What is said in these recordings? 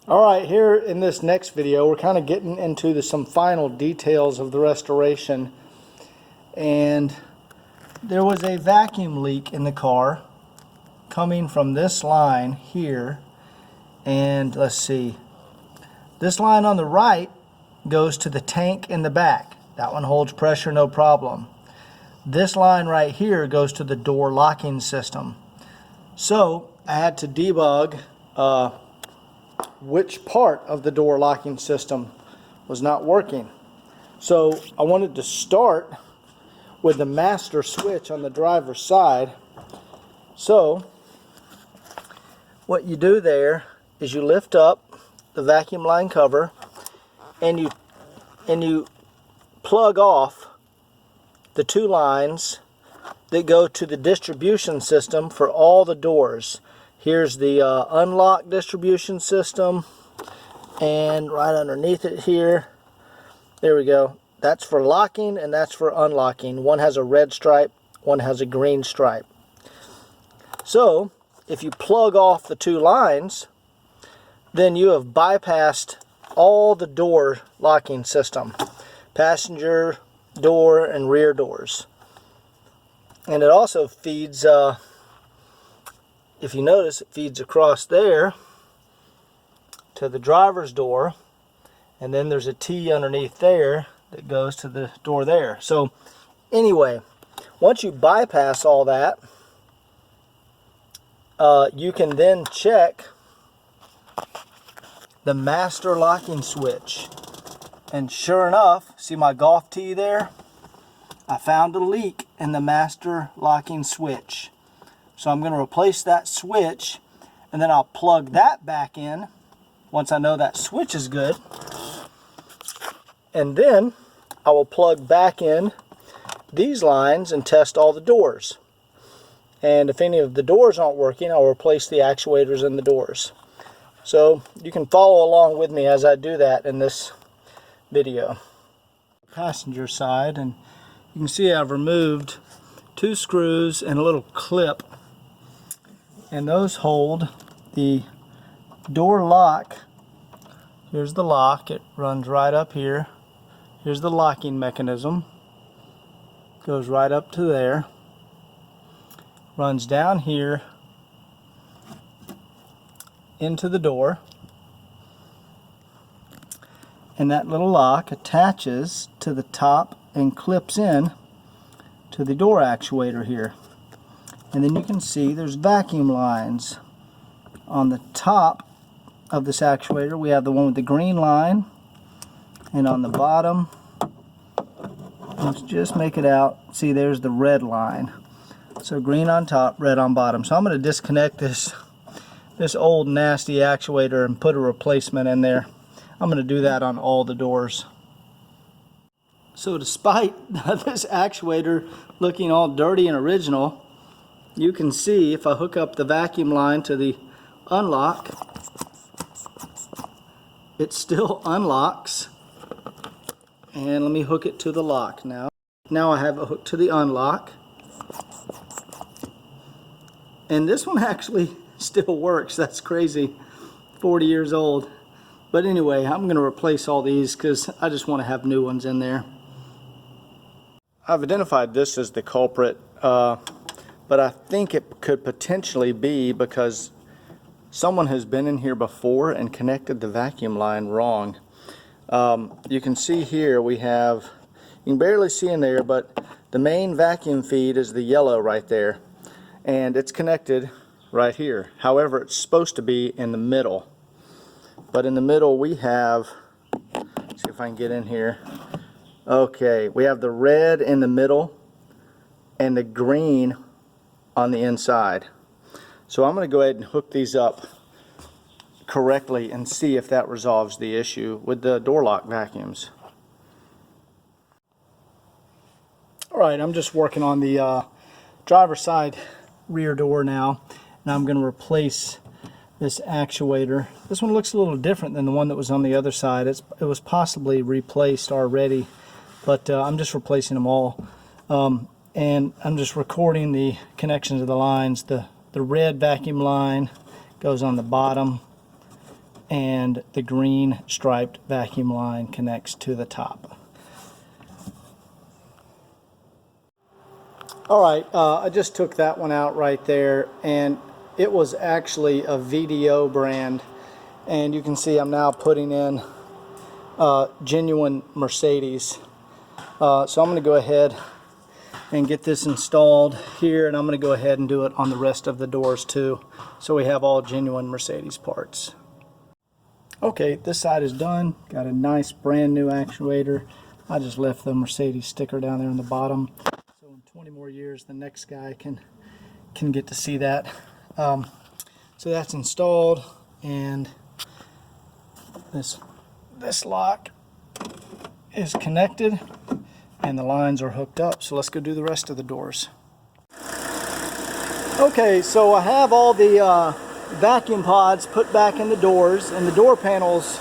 Alright, here in this next video we're kind of getting into some final details of the restoration. And there was a vacuum leak in the car coming from this line here. And let's see, this line on the right goes to the tank in the back. That one holds pressure, no problem. This line right here goes to the door locking system. So I had to debug which part of the door locking system was not working. So I wanted to start with the master switch on the driver's side. So what you do there is you lift up the vacuum line cover and you plug off the two lines that go to the distribution system for all the doors. Here's the unlock distribution system, and right underneath it here, there we go. That's for locking and that's for unlocking. One has a red stripe, one has a green stripe. So if you plug off the two lines, then you have bypassed all the door locking system, passenger door and rear doors. And it also feeds, if you notice, it feeds across there to the driver's door, and then there's a T underneath there that goes to the door there. So anyway, once you bypass all that, you can then check the master locking switch. And sure enough, see my golf tee there? I found a leak in the master locking switch. So I'm going to replace that switch, and then I'll plug that back in once I know that switch is good. And then I will plug back in these lines and test all the doors. And if any of the doors aren't working, I'll replace the actuators in the doors. So you can follow along with me as I do that in this video. Passenger side, and you can see I've removed two screws and a little clip, and those hold the door lock. Here's the lock, it runs right up here. Here's the locking mechanism, goes right up to there, runs down here into the door, and that little lock attaches to the top and clips in to the door actuator here. And then you can see there's vacuum lines on the top of this actuator. We have the one with the green line, and on the bottom, let's just make it out. See, there's the red line. So green on top, red on bottom. So I'm going to disconnect this old nasty actuator and put a replacement in there. I'm going to do that on all the doors. So despite this actuator looking all dirty and original, you can see if I hook up the vacuum line to the unlock, it still unlocks. And let me hook it to the lock now. Now I have it hooked to the unlock. And this one actually still works. That's crazy. 40 years old. But anyway, I'm going to replace all these because I just want to have new ones in there. I've identified this as the culprit, but I think it could potentially be because someone has been in here before and connected the vacuum line wrong. You can see here we have, you can barely see in there, but the main vacuum feed is the yellow right there, and it's connected right here. However, it's supposed to be in the middle, but in the middle we have, let's see if I can get in here. Okay, we have the red in the middle and the green on the inside. So I'm going to go ahead and hook these up correctly and see if that resolves the issue with the door lock vacuums. Alright, I'm just working on the driver's side rear door now, and I'm going to replace this actuator. This one looks a little different than the one that was on the other side. It was possibly replaced already, but I'm just replacing them all. And I'm just recording the connections of the lines. The red vacuum line goes on the bottom, and the green striped vacuum line connects to the top. Alright, I just took that one out right there, and it was actually a VDO brand, and you can see I'm now putting in genuine Mercedes. So I'm going to go ahead and get this installed here, and I'm going to go ahead and do it on the rest of the doors too, so we have all genuine Mercedes parts. Okay, this side is done. Got a nice brand new actuator. I just left the Mercedes sticker down there on the bottom, so in 20 more years the next guy can get to see that. So that's installed, and this lock is connected and the lines are hooked up. So let's go do the rest of the doors. Okay, so I have all the vacuum pods put back in the doors, and the door panels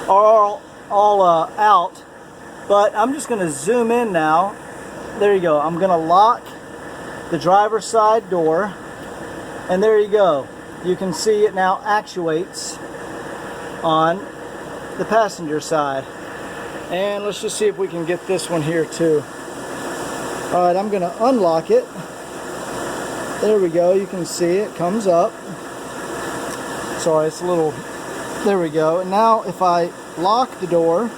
are all out, but I'm just going to zoom in now. There you go. I'm going to lock the driver's side door, and there you go. You can see it now actuates on the passenger side. And let's just see if we can get this one here too. Alright, I'm going to unlock it. There we go. You can see it comes up. Sorry, it's a little... There we go. And now if I lock the door,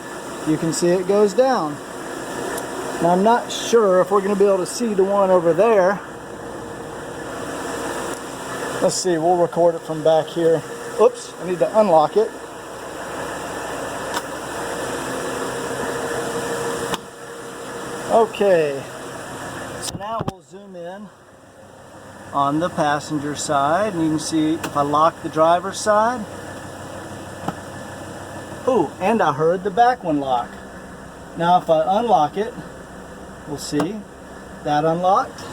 you can see it goes down. Now I'm not sure if we're going to be able to see the one over there. Let's see, we'll record it from back here. Oops, I need to unlock it. Okay, so now we'll zoom in on the passenger side, and you can see if I lock the driver's side. Oh, and I heard the back one lock. Now if I unlock it, we'll see that unlocked,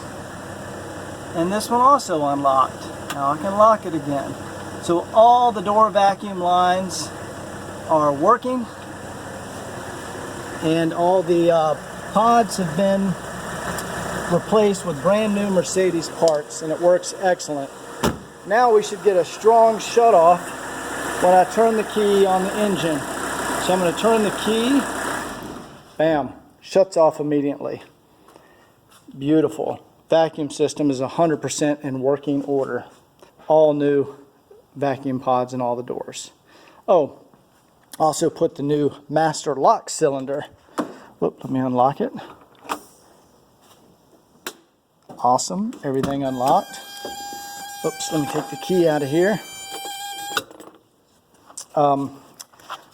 and this one also unlocked. Now I can lock it again. So all the door vacuum lines are working, and all the pods have been replaced with brand new Mercedes parts, and it works excellent. Now we should get a strong shut off when I turn the key on the engine. So I'm going to turn the key, bam, shuts off immediately. Beautiful. Vacuum system is 100% in working order. All new vacuum pods in all the doors. Oh, also put the new master lock cylinder. Whoop, let me unlock it. Awesome, everything unlocked. Oops, let me take the key out of here.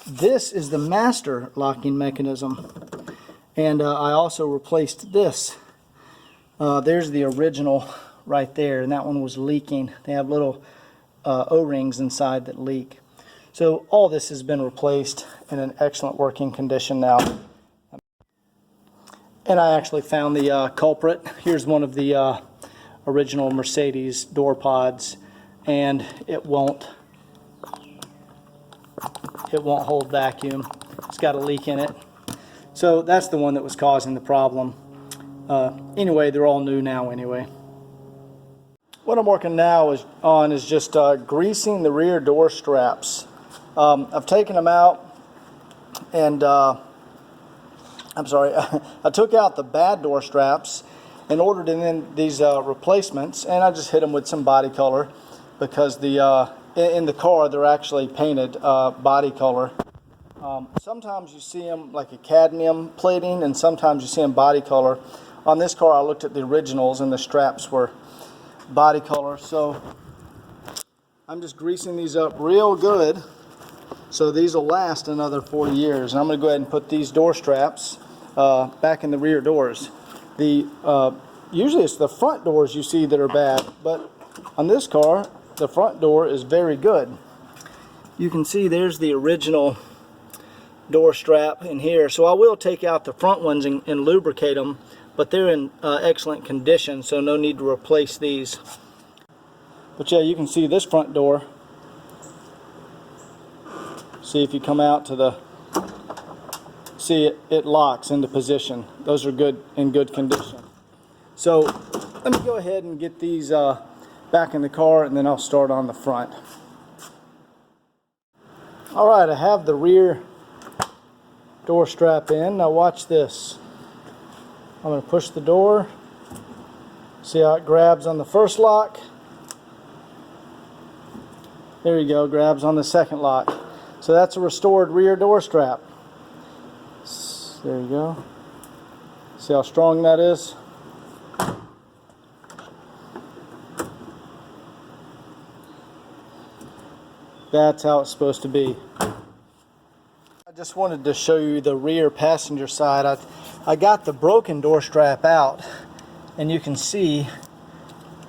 This is the master locking mechanism, and I also replaced this. There's the original right there, and that one was leaking. They have little O-rings inside that leak. So all this has been replaced in an excellent working condition now. And I actually found the culprit. Here's one of the original Mercedes door pods, and it won't hold vacuum. It's got a leak in it. So that's the one that was causing the problem. Anyway, they're all new now anyway. What I'm working now is just greasing the rear door straps. I've taken them out, and I'm sorry, I took out the bad door straps and ordered in these replacements, and I just hit them with some body color because in the car they're actually painted body color. Sometimes you see them like a cadmium plating, and sometimes you see them body color. On this car I looked at the originals and the straps were body color, so I'm just greasing these up real good so these will last another 40 years. And I'm going to go ahead and put these door straps back in the rear doors. Usually it's the front doors you see that are bad, but on this car the front door is very good. You can see there's the original door strap in here, so I will take out the front ones and lubricate them, but they're in excellent condition, so no need to replace these. But yeah, you can see this front door. See, if you come out to the, see it locks into position. Those are in good condition. So let me go ahead and get these back in the car, and then I'll start on the front. Alright, I have the rear door strap in. Now watch this. I'm going to push the door. See how it grabs on the first lock? There you go, grabs on the second lock. So that's a restored rear door strap. There you go. See how strong that is? That's how it's supposed to be. I just wanted to show you the rear passenger side. I got the broken door strap out, and you can see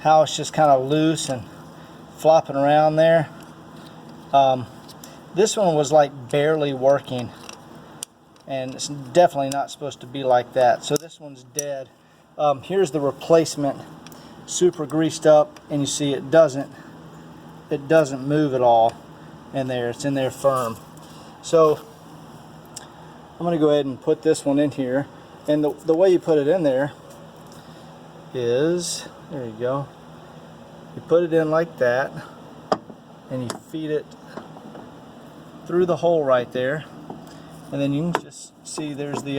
how it's just kind of loose and flopping around there. This one was like barely working, and it's definitely not supposed to be like that. So this one's dead. Here's the replacement, super greased up, and you see it doesn't move at all in there. It's in there firm. So I'm going to go ahead and put this one in here, and the way you put it in there is, there you go, you put it in like that, and you feed it through the hole right there, and then you can just see there's the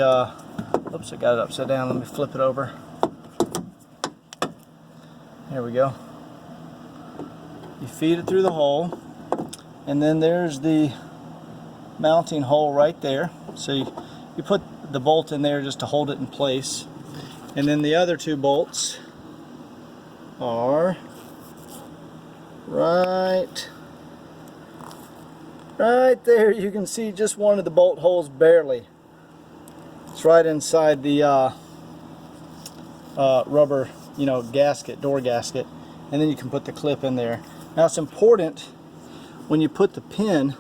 oops, I got it upside down. Let me flip it over. There we go. You feed it through the hole, and then there's the mounting hole right there. So you put the bolt in there just to hold it in place, and then the other two bolts are right there. You can see just one of the bolt holes barely. It's right inside the rubber, gasket, door gasket, and then you can put the clip in there. Now it's important when you put the pin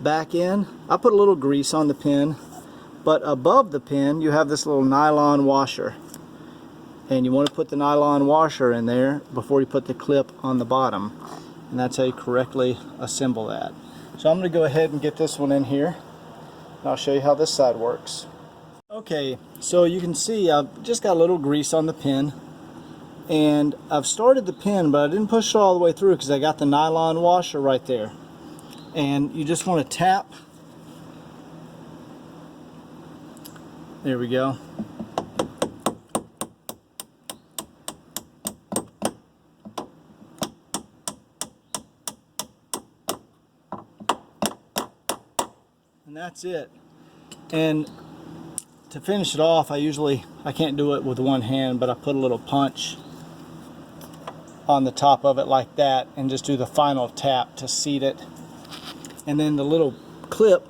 back in. I put a little grease on the pin, but above the pin you have this little nylon washer, and you want to put the nylon washer in there before you put the clip on the bottom, and that's how you correctly assemble that. So I'm going to go ahead and get this one in here, and I'll show you how this side works. Okay, so you can see I've just got a little grease on the pin, and I've started the pin, but I didn't push it all the way through because I got the nylon washer right there. And you just want to tap. There we go. And that's it. And to finish it off, I can't do it with one hand, but I put a little punch on the top of it like that, and just do the final tap to seat it. And then the little clip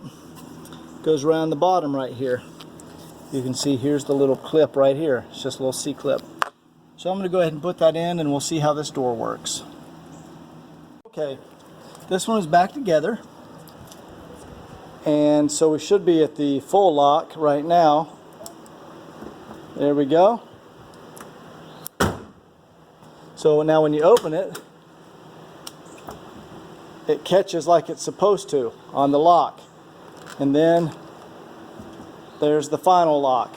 goes around the bottom right here. You can see here's the little clip right here. It's just a little C-clip. So I'm going to go ahead and put that in, and we'll see how this door works. Okay, this one is back together, and so we should be at the full lock right now. There we go. So now when you open it, it catches like it's supposed to on the lock, and then there's the final lock.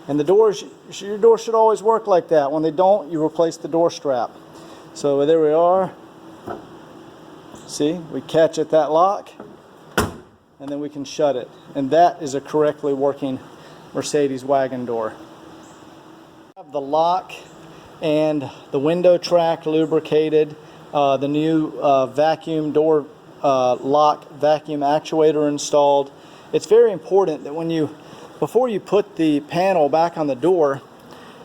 And the doors, your door should always work like that. When they don't, you replace the door strap. So there we are. See, we catch at that lock, and then we can shut it, and that is a correctly working Mercedes wagon door. Have the lock and the window track lubricated. The new vacuum door lock vacuum actuator installed. It's very important that before you put the panel back on the door,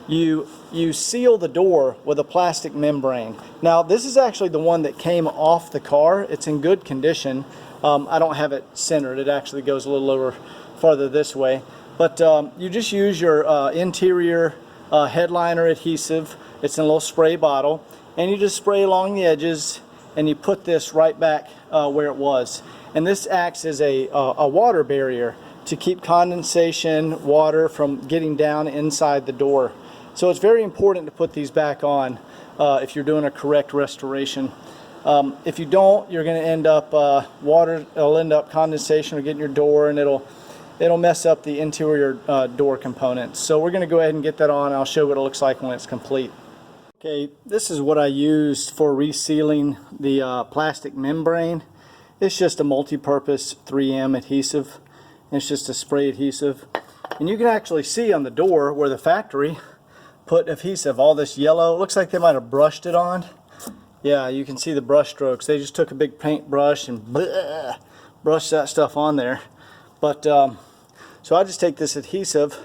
you seal the door with a plastic membrane. Now this is actually the one that came off the car. It's in good condition. I don't have it centered. It actually goes a little over farther this way. But you just use your interior headliner adhesive. It's in a little spray bottle, and you just spray along the edges, and you put this right back where it was. And this acts as a water barrier to keep condensation, water from getting down inside the door. So it's very important to put these back on if you're doing a correct restoration. If you don't, you're going to end up it'll end up condensation will get in your door, and it'll mess up the interior door components. So we're going to go ahead and get that on. I'll show what it looks like when it's complete. Okay, this is what I used for resealing the plastic membrane. It's just a multi-purpose 3M adhesive. It's just a spray adhesive. And you can actually see on the door where the factory put adhesive, all this yellow. It looks like they might have brushed it on. Yeah, you can see the brush strokes. They just took a big paint brush and brushed that stuff on there. But so I just take this adhesive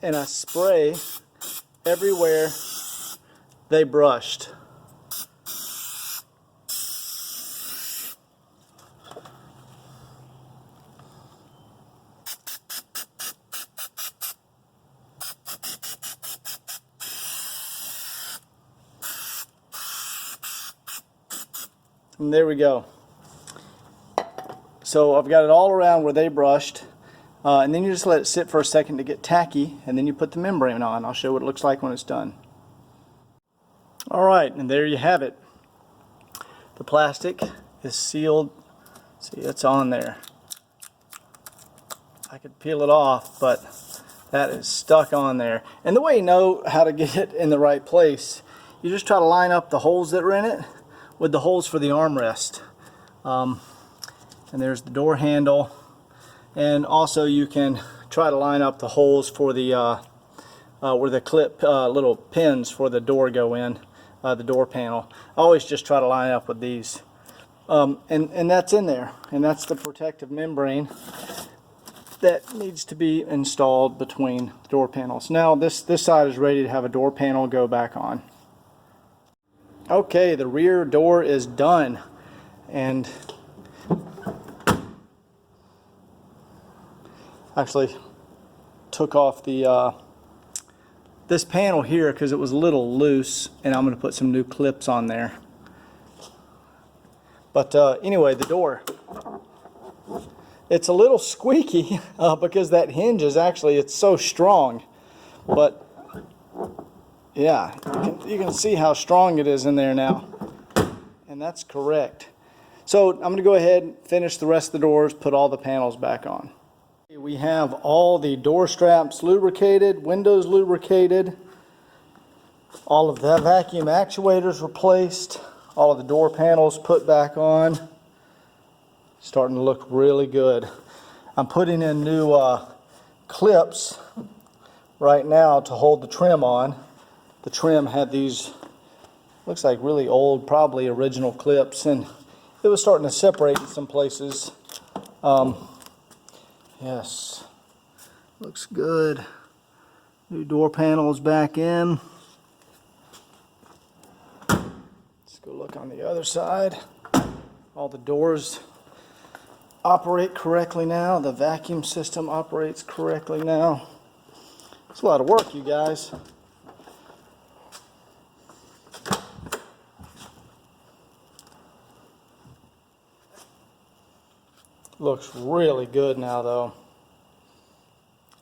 and I spray everywhere they brushed. And there we go. So I've got it all around where they brushed, and then you just let it sit for a second to get tacky, and then you put the membrane on. I'll show you what it looks like when it's done. Alright, and there you have it. The plastic is sealed. See, it's on there. I could peel it off, but that is stuck on there. And the way you know how to get it in the right place, you just try to line up the holes that are in it with the holes for the armrest. And there's the door handle, and also you can try to line up the holes for the where the clip little pins for the door go in, the door panel. I always just try to line up with these, and that's in there, and that's the protective membrane that needs to be installed between the door panels. Now this side is ready to have a door panel go back on. Okay, the rear door is done, and actually took off the this panel here because it was a little loose, and I'm going to put some new clips on there. But anyway, the door, it's a little squeaky because that hinge is actually, it's so strong, but yeah, you can see how strong it is in there now, and that's correct. So I'm going to go ahead and finish the rest of the doors, put all the panels back on. We have all the door straps lubricated, windows lubricated, all of the vacuum actuators replaced, all of the door panels put back on. Starting to look really good. I'm putting in new clips right now to hold the trim on. The trim had these, looks like really old, probably original clips, and it was starting to separate in some places. Yes, looks good. New door panels back in. Let's go look on the other side. All the doors operate correctly now. The vacuum system operates correctly now. It's a lot of work, you guys. Looks really good now, though.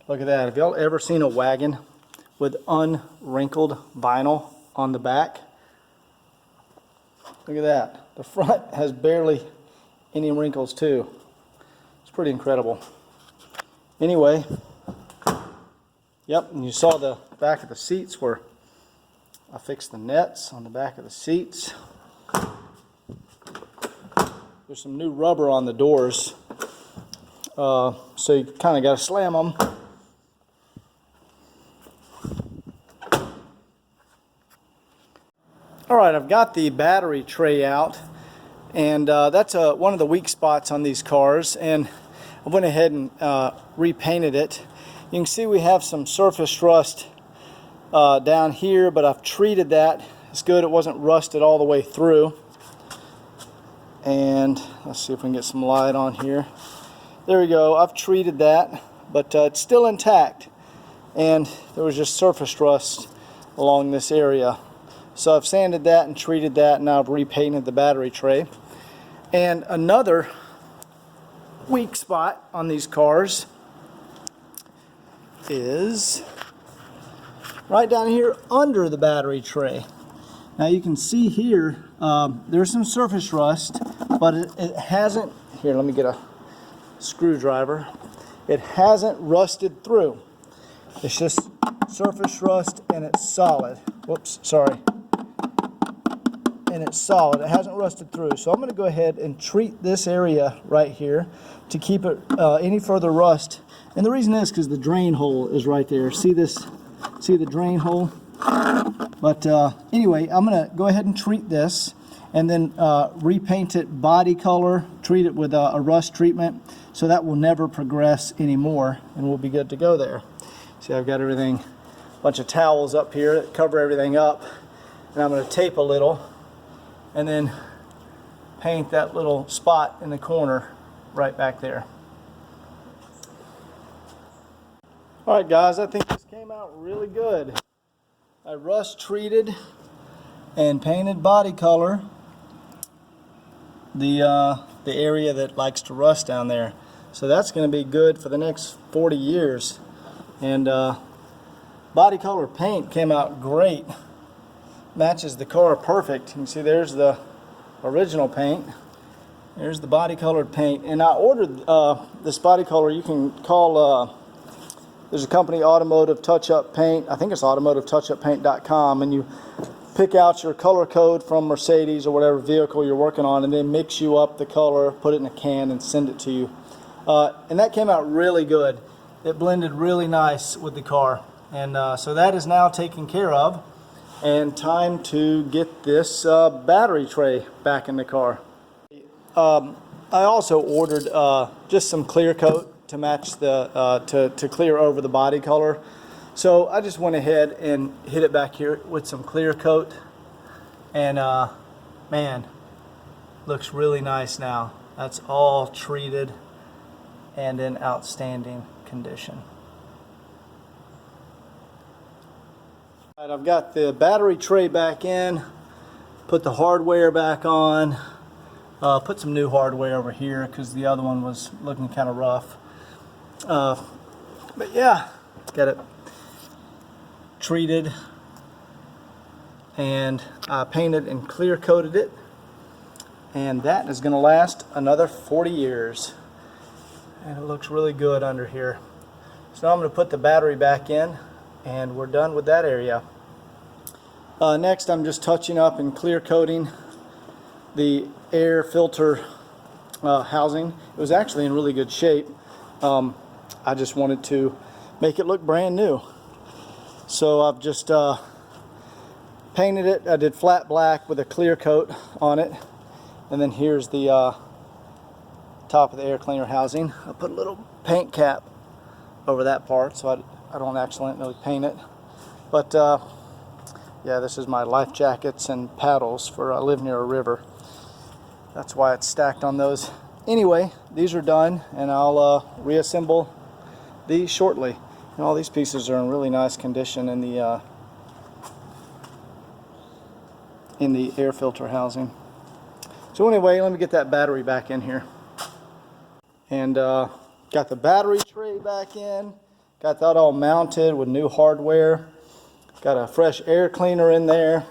Look at that. Have y'all ever seen a wagon with unwrinkled vinyl on the back? Look at that. The front has barely any wrinkles, too. It's pretty incredible. Anyway, yep, and you saw the back of the seats where I fixed the nets on the back of the seats. There's some new rubber on the doors, so you kind of got to slam them. Alright, I've got the battery tray out, and that's one of the weak spots on these cars, and I went ahead and repainted it. You can see we have some surface rust down here, but I've treated that. It's good it wasn't rusted all the way through. And let's see if we can get some light on here. There we go. I've treated that, but it's still intact, and there was just surface rust along this area. So I've sanded that and treated that, and now I've repainted the battery tray. And another weak spot on these cars is right down here under the battery tray. Now you can see here there's some surface rust, but it hasn't, here let me get a screwdriver, it hasn't rusted through. It's just surface rust and it's solid. Whoops, sorry. and it's solid. It hasn't rusted through. So I'm going to go ahead and treat this area right here to keep it any further rust. And the reason is because the drain hole is right there. See this? See the drain hole? But anyway, I'm going to go ahead and treat this and then repaint it body color, treat it with a rust treatment, so that will never progress anymore, and we'll be good to go there. See, I've got everything, a bunch of towels up here that cover everything up, and I'm going to tape a little and then paint that little spot in the corner right back there. All right, guys, I think this came out really good. I rust treated and painted body color the area that likes to rust down there. So that's going to be good for the next 40 years. And body color paint came out great. Matches the car perfect. You can see there's the original paint. There's the body colored paint. And I ordered this body color. You can call, there's a company, Automotive Touch-Up Paint. I think it's automotivetouchuppaint.com. And you pick out your color code from Mercedes or whatever vehicle you're working on, and then mix you up the color, put it in a can, and send it to you. And that came out really good. It blended really nice with the car. And so that is now taken care of. And time to get this battery tray back in the car. I also ordered just some clear coat to match the, to clear over the body color. So I just went ahead and hit it back here with some clear coat, and man, looks really nice now. That's all treated and in outstanding condition. All right, I've got the battery tray back in, put the hardware back on, put some new hardware over here because the other one was looking kind of rough. But yeah, got it treated, and I painted and clear coated it, and that is going to last another 40 years, and it looks really good under here. So now I'm going to put the battery back in, and we're done with that area. Next, I'm just touching up and clear coating the air filter housing. It was actually in really good shape. I just wanted to make it look brand new. So I've just painted it. I did flat black with a clear coat on it. And then here's the top of the air cleaner housing. I put a little paint cap over that part so I don't accidentally paint it. But yeah, this is my life jackets and paddles for I live near a river. That's why it's stacked on those. Anyway, these are done, and I'll reassemble these shortly. And all these pieces are in really nice condition in the air filter housing. So anyway, let me get that battery back in here. And got the battery tray back in. Got that all mounted with new hardware. Got a fresh air cleaner in there.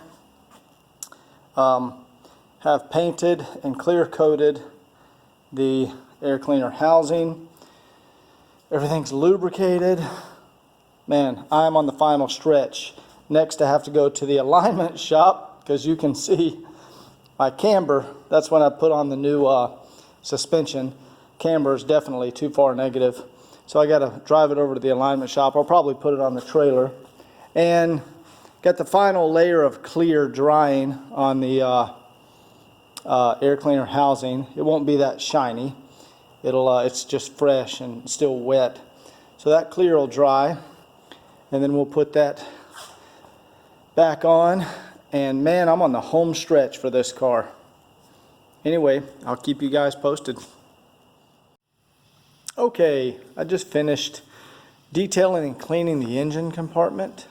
Have painted and clear coated the air cleaner housing. Everything's lubricated. Man, I'm on the final stretch. Next, I have to go to the alignment shop because you can see my camber. That's when I put on the new suspension. Camber is definitely too far negative. So I got to drive it over to the alignment shop. I'll probably put it on the trailer. And got the final layer of clear drying on the air cleaner housing. It won't be that shiny. It's just fresh and still wet. So that clear will dry, and then we'll put that back on. And man, I'm on the home stretch for this car. Anyway, I'll keep you guys posted. Okay, I just finished detailing and cleaning the engine compartment,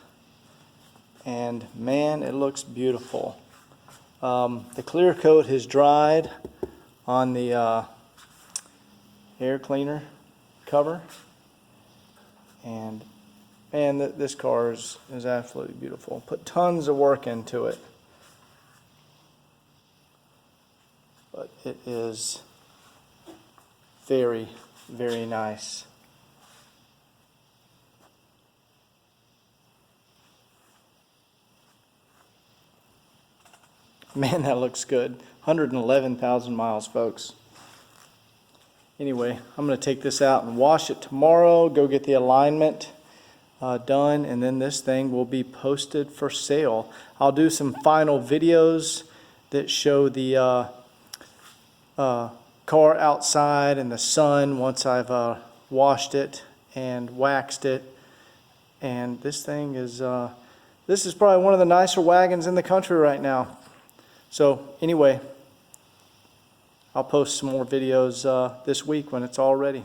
and man, it looks beautiful. The clear coat has dried on the air cleaner cover, and man, this car is absolutely beautiful. Put tons of work into it, but it is very, very nice. Man, that looks good. 111,000 miles, folks. Anyway, I'm going to take this out and wash it tomorrow, go get the alignment done, and then this thing will be posted for sale. I'll do some final videos that show the car outside and the sun once I've washed it and waxed it. And this thing is this is probably one of the nicer wagons in the country right now. So anyway, I'll post some more videos this week when it's all ready.